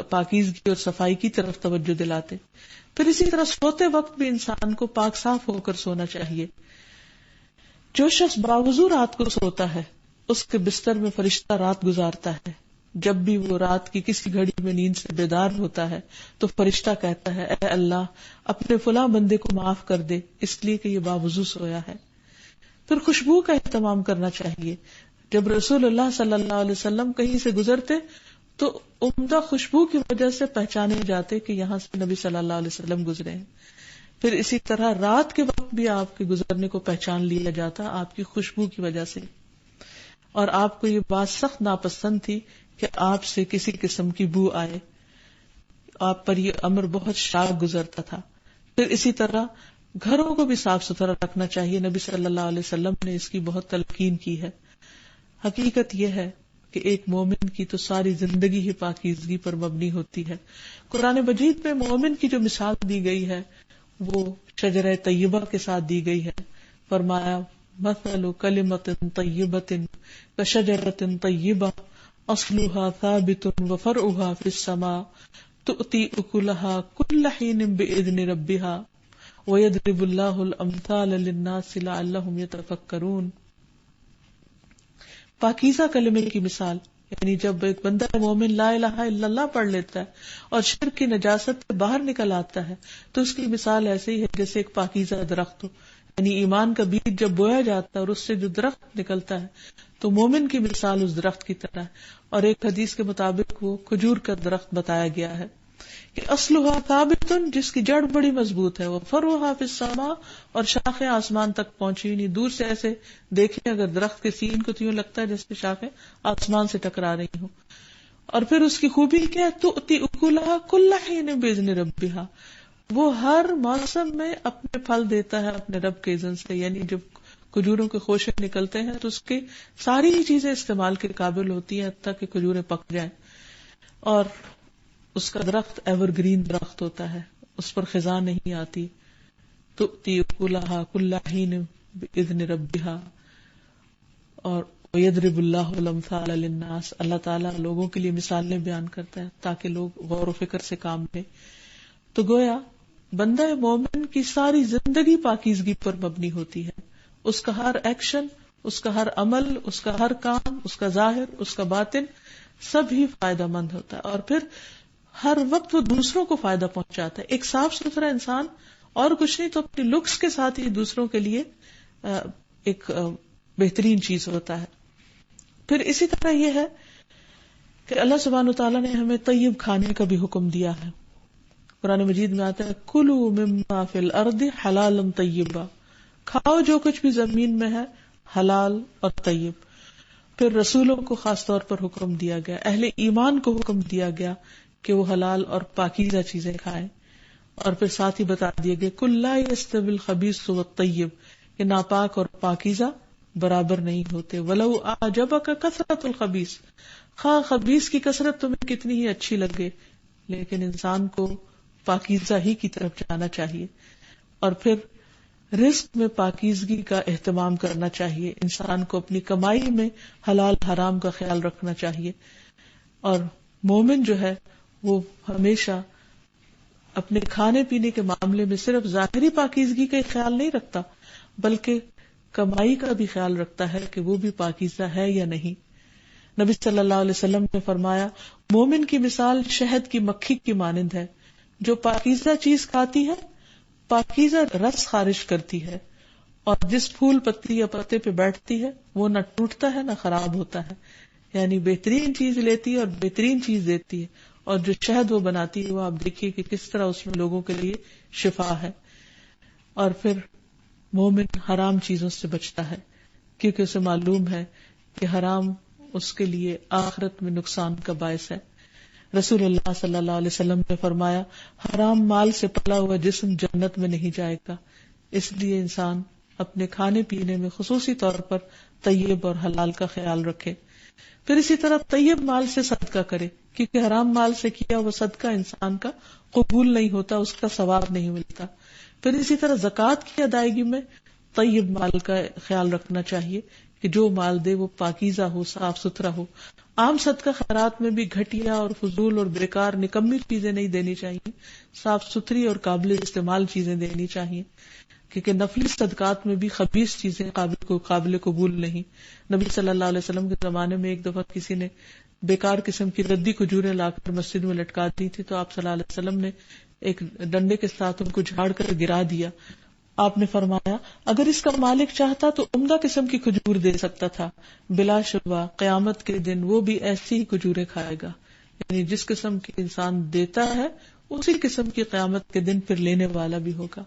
Speaker 1: پاکیزگی اور صفائی کی طرف توجہ دلاتے. پھر اسی طرح سوتے وقت بھی انسان کو پاک صاف ہو کر سونا چاہیے. جو شخص باوضو رات کو سوتا ہے اس کے بستر میں فرشتہ رات گزارتا ہے. جب بھی وہ رات کی کسی گھڑی میں نیند سے بیدار ہوتا ہے تو فرشتہ کہتا ہے اے اللہ اپنے فلاں بندے کو معاف کر دے اس لیے کہ یہ باوضو سویا ہے. پھر خوشبو کا اہتمام کرنا چاہیے. جب رسول اللہ صلی اللہ علیہ وسلم کہیں سے گزرتے تو عمدہ خوشبو کی وجہ سے پہچانے جاتے کہ یہاں سے نبی صلی اللہ علیہ وسلم گزرے ہیں. پھر اسی طرح رات کے وقت بھی آپ کے گزرنے کو پہچان لیا جاتا آپ کی خوشبو کی وجہ سے. اور آپ کو یہ بات سخت ناپسند تھی کہ آپ سے کسی قسم کی بو آئے. آپ پر یہ امر بہت شاق گزرتا تھا. پھر اسی طرح گھروں کو بھی صاف ستھرا رکھنا چاہیے. نبی صلی اللہ علیہ وسلم نے اس کی بہت تلقین کی ہے. حقیقت یہ ہے کہ ایک مومن کی تو ساری زندگی ہی پاکیزگی پر مبنی ہوتی ہے. قرآن مجید میں مومن کی جو مثال دی گئی ہے وہ شجرہ طیبہ کے ساتھ دی گئی ہے. فرمایا مثل کلمۃ طیبۃ کشجرۃ طیبہ اصلها ثابت وفرعها فی السماء تؤتی اکلها کل حین بإذن ربها ویضرب اللہ الامثال للناس لعلہم یتفکرون. پاکیزہ کلمے کی مثال یعنی جب ایک بندہ مومن لا الہ الا اللہ پڑھ لیتا ہے اور شرک کی نجاست سے باہر نکل آتا ہے تو اس کی مثال ایسے ہی ہے جیسے ایک پاکیزہ درخت ہو. یعنی ایمان کا بیج جب بویا جاتا ہے اور اس سے جو درخت نکلتا ہے تو مومن کی مثال اس درخت کی طرح ہے. اور ایک حدیث کے مطابق وہ کھجور کا درخت بتایا گیا ہے کہ اصلها ثابت جس کی جڑ بڑی مضبوط ہے وہ فرعها فی السماء اور شاخیں آسمان تک پہنچی. نہیں دور سے ایسے دیکھیں اگر درخت کے سین کو تو یوں لگتا ہے جیسے شاخیں آسمان سے ٹکرا رہی ہوں. اور پھر اس کی خوبی کیا ہے تؤتی اکلها کل حین باذن ربها وہ ہر موسم میں اپنے پھل دیتا ہے اپنے رب کے اذن سے. یعنی جب کھجوروں کے خوشے نکلتے ہیں تو اس کی ساری ہی چیزیں استعمال کے قابل ہوتی ہیں حتیٰ کہ کھجوریں پک جائیں. اور اس کا درخت ایور گرین درخت ہوتا ہے اس پر خزاں نہیں آتی. تؤتی اکلها کل حین باذن ربها اور ویضرب اللہ الامثال للناس اللہ تعالیٰ لوگوں کے لیے مثالیں بیان کرتا ہے تاکہ لوگ غور و فکر سے کام لیں. تو گویا بندہ مومن کی ساری زندگی پاکیزگی پر مبنی ہوتی ہے. اس کا ہر ایکشن اس کا ہر عمل اس کا ہر کام اس کا ظاہر اس کا باطن سب ہی فائدہ مند ہوتا ہے. اور پھر ہر وقت وہ دوسروں کو فائدہ پہنچاتا ہے. ایک صاف ستھرا انسان اور کچھ نہیں تو اپنی لکس کے ساتھ ہی دوسروں کے لیے ایک بہترین چیز ہوتا ہے. پھر اسی طرح یہ ہے کہ اللہ سبحانہ وتعالیٰ نے ہمیں طیب کھانے کا بھی حکم دیا ہے. قرآن مجید میں آتا ہے کلوا مما فی الارض حلالا طیبا کھاؤ جو کچھ بھی زمین میں ہے حلال اور طیب. پھر رسولوں کو خاص طور پر حکم دیا گیا اہل ایمان کو حکم دیا گیا کہ وہ حلال اور پاکیزہ چیزیں کھائیں. اور پھر ساتھ ہی بتا دیے گئے کل لا یستوی الخبیث والطیب کہ ناپاک اور پاکیزہ برابر نہیں ہوتے. ولو اعجبک کثرت الخبیث خواہ خبیث کی کثرت تمہیں کتنی ہی اچھی لگے لیکن انسان کو پاکیزہ ہی کی طرف جانا چاہیے. اور پھر رزق میں پاکیزگی کا اہتمام کرنا چاہیے. انسان کو اپنی کمائی میں حلال حرام کا خیال رکھنا چاہیے. اور مومن جو ہے وہ ہمیشہ اپنے کھانے پینے کے معاملے میں صرف ظاہری پاکیزگی کا خیال نہیں رکھتا بلکہ کمائی کا بھی خیال رکھتا ہے کہ وہ بھی پاکیزہ ہے یا نہیں. نبی صلی اللہ علیہ وسلم نے فرمایا مومن کی مثال شہد کی مکھی کی مانند ہے جو پاکیزہ چیز کھاتی ہے پاکیزہ رس خارج کرتی ہے اور جس پھول پتی یا پتے پہ بیٹھتی ہے وہ نہ ٹوٹتا ہے نہ خراب ہوتا ہے. یعنی بہترین چیز لیتی ہے اور بہترین چیز دیتی ہے. اور جو شہد وہ بناتی ہے وہ آپ دیکھیے کہ کس طرح اس میں لوگوں کے لیے شفا ہے. اور پھر مومن حرام چیزوں سے بچتا ہے کیونکہ اسے معلوم ہے کہ حرام اس کے لیے آخرت میں نقصان کا باعث ہے. رسول اللہ صلی اللہ علیہ وسلم نے فرمایا حرام مال سے پلا ہوا جسم جنت میں نہیں جائے گا. اس لیے انسان اپنے کھانے پینے میں خصوصی طور پر طیب اور حلال کا خیال رکھے. پھر اسی طرح طیب مال سے صدقہ کرے کیونکہ حرام مال سے کیا وہ صدقہ انسان کا قبول نہیں ہوتا اس کا ثواب نہیں ملتا. پھر اسی طرح زکوٰۃ کی ادائیگی میں طیب مال کا خیال رکھنا چاہیے کہ جو مال دے وہ پاکیزہ ہو، صاف ستھرا ہو. عام صدقہ خیرات میں بھی گھٹیا اور فضول اور بیکار نکمی چیزیں نہیں دینی چاہیے، صاف ستھری اور قابل استعمال چیزیں دینی چاہیے، کیونکہ نفلی صدقات میں بھی خبیث چیزیں قابل قبول نہیں. نبی صلی اللہ علیہ وسلم کے زمانے میں ایک دفعہ کسی نے بیکار قسم کی ردی کھجوریں لا کر مسجد میں لٹکا دی تھی، تو آپ صلی اللہ علیہ وسلم نے ایک ڈنڈے کے ساتھ ان کو جھاڑ کر گرا دیا. آپ نے فرمایا اگر اس کا مالک چاہتا تو عمدہ قسم کی کھجور دے سکتا تھا، بلا شبہ قیامت کے دن وہ بھی ایسی ہی کھجوریں کھائے گا. یعنی جس قسم کی انسان دیتا ہے اسی قسم کی قیامت کے دن پھر لینے والا بھی ہوگا.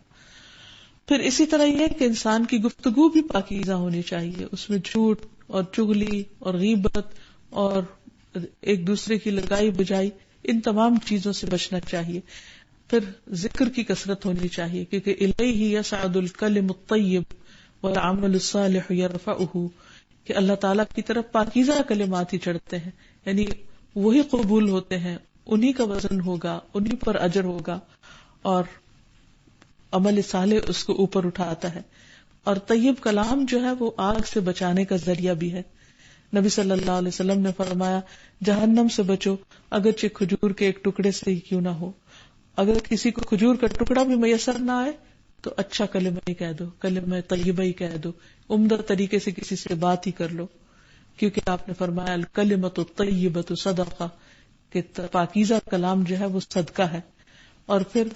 Speaker 1: پھر اسی طرح یہ کہ انسان کی گفتگو بھی پاکیزہ ہونی چاہیے، اس میں جھوٹ اور چغلی اور غیبت اور ایک دوسرے کی لگائی بجائی ان تمام چیزوں سے بچنا چاہیے. پھر ذکر کی کثرت ہونی چاہیے، کیونکہ الیہ یصعد الکلم الطیب والعمل الصالح یرفعہ، کہ اللہ تعالیٰ کی طرف پاکیزہ کلمات ہی چڑھتے ہیں، یعنی وہی قبول ہوتے ہیں، انہی کا وزن ہوگا، انہی پر اجر ہوگا، اور عمل صالح اس کو اوپر اٹھاتا ہے. اور طیب کلام جو ہے وہ آگ سے بچانے کا ذریعہ بھی ہے. نبی صلی اللہ علیہ وسلم نے فرمایا جہنم سے بچو اگرچہ کھجور کے ایک ٹکڑے سے ہی کیوں نہ ہو. اگر کسی کو کھجور کا ٹکڑا بھی میسر نہ آئے تو اچھا کلمہ ہی کہہ دو، کلمہ طیبہ ہی کہہ دو، عمدہ طریقے سے کسی سے بات ہی کر لو، کیونکہ آپ نے فرمایا الکلمۃ الطیبۃ صدقہ، کہ پاکیزہ کلام جو ہے وہ صدقہ ہے. اور پھر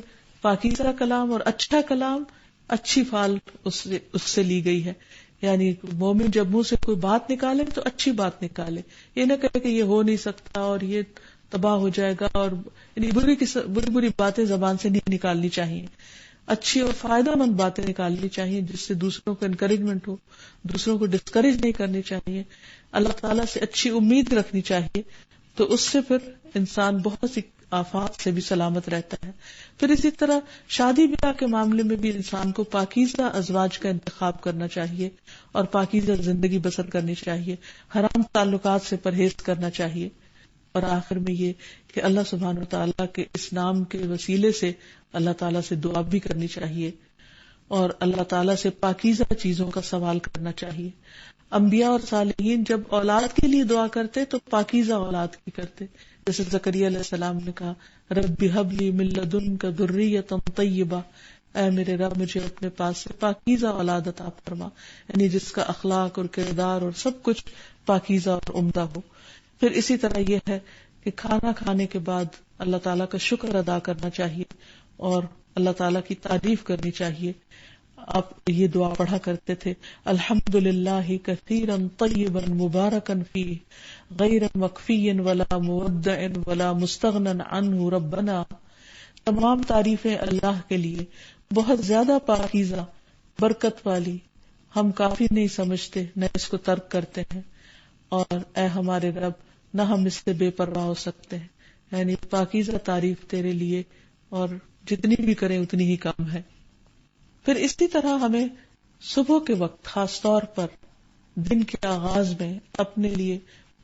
Speaker 1: پاکیزہ کلام اور اچھا کلام اچھی فال اس سے لی گئی ہے. یعنی مومن جب منہ سے کوئی بات نکالے تو اچھی بات نکالے، یہ نہ کہے کہ یہ ہو نہیں سکتا اور یہ تباہ ہو جائے گا، اور یعنی بری باتیں زبان سے نہیں نکالنی چاہیے. اچھی اور فائدہ مند باتیں نکالنی چاہیے جس سے دوسروں کو انکریجمنٹ ہو، دوسروں کو ڈسکریج نہیں کرنی چاہیے. اللہ تعالیٰ سے اچھی امید رکھنی چاہیے، تو اس سے پھر انسان بہت سی آفات سے بھی سلامت رہتا ہے. پھر اسی طرح شادی بیاہ کے معاملے میں بھی انسان کو پاکیزہ ازواج کا انتخاب کرنا چاہیے اور پاکیزہ زندگی بسر کرنی چاہیے، حرام تعلقات سے پرہیز کرنا چاہیے. اور آخر میں یہ کہ اللہ سبحانہ و تعالیٰ کے اس نام کے وسیلے سے اللہ تعالیٰ سے دعا بھی کرنی چاہیے اور اللہ تعالیٰ سے پاکیزہ چیزوں کا سوال کرنا چاہیے. انبیاء اور صالحین جب اولاد کے لیے دعا کرتے تو پاکیزہ اولاد کی کرتے، جیسے زکریا علیہ السلام نے کہا رب ہب لی من لدنک ذریۃ طیبہ، اے میرے رب مجھے اپنے پاس سے پاکیزہ اولاد عطا فرما، یعنی جس کا اخلاق اور کردار اور سب کچھ پاکیزہ اور عمدہ ہو. پھر اسی طرح یہ ہے کہ کھانا کھانے کے بعد اللہ تعالیٰ کا شکر ادا کرنا چاہیے اور اللہ تعالیٰ کی تعریف کرنی چاہیے. آپ یہ دعا پڑھا کرتے تھے الحمدللہ کثیرا طیبا مبارکا فیہ غیر مکفی ولا مودع ولا مستغنی عنہ ربنا. تمام تعریفیں اللہ کے لیے بہت زیادہ پاکیزہ، برکت والی، ہم کافی نہیں سمجھتے نہ اس کو ترک کرتے ہیں، اور اے ہمارے رب نہ ہم اس سے بے پرواہ ہو سکتے ہیں. یعنی پاکیزہ تعریف تیرے لیے، اور جتنی بھی کریں اتنی ہی کم ہے. پھر اسی طرح ہمیں صبح کے وقت خاص طور پر دن کے آغاز میں اپنے لیے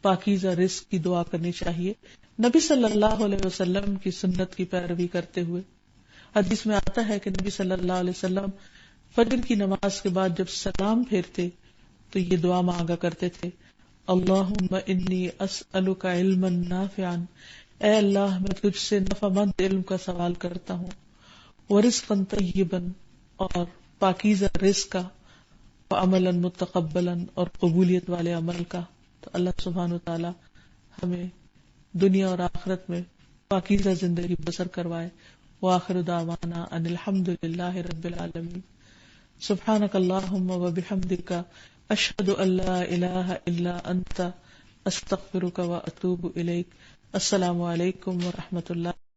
Speaker 1: پاکیزہ رزق کی دعا کرنی چاہیے، نبی صلی اللہ علیہ وسلم کی سنت کی پیروی کرتے ہوئے. حدیث میں آتا ہے کہ نبی صلی اللہ علیہ وسلم فجر کی نماز کے بعد جب سلام پھیرتے تو یہ دعا مانگا کرتے تھے اللہم انی اسألک علما نافعا، اے اللہ میں تجھ سے نفع مند علم کا سوال کرتا ہوں، ورزقا طیبا، اور پاکیزہ رزق کا، وعملا متقبلا، اور قبولیت والے عمل کا. تو اللہ سبحانہ و تعالی ہمیں دنیا اور آخرت میں پاکیزہ زندگی بسر کروائے. وآخر دعوانا ان الحمد للہ رب العالمین. سبحانک اللہم وبحمدک اشہد ان لا الہ الا انت استغفرک واتوب الیک. السلام علیکم ورحمۃ اللہ.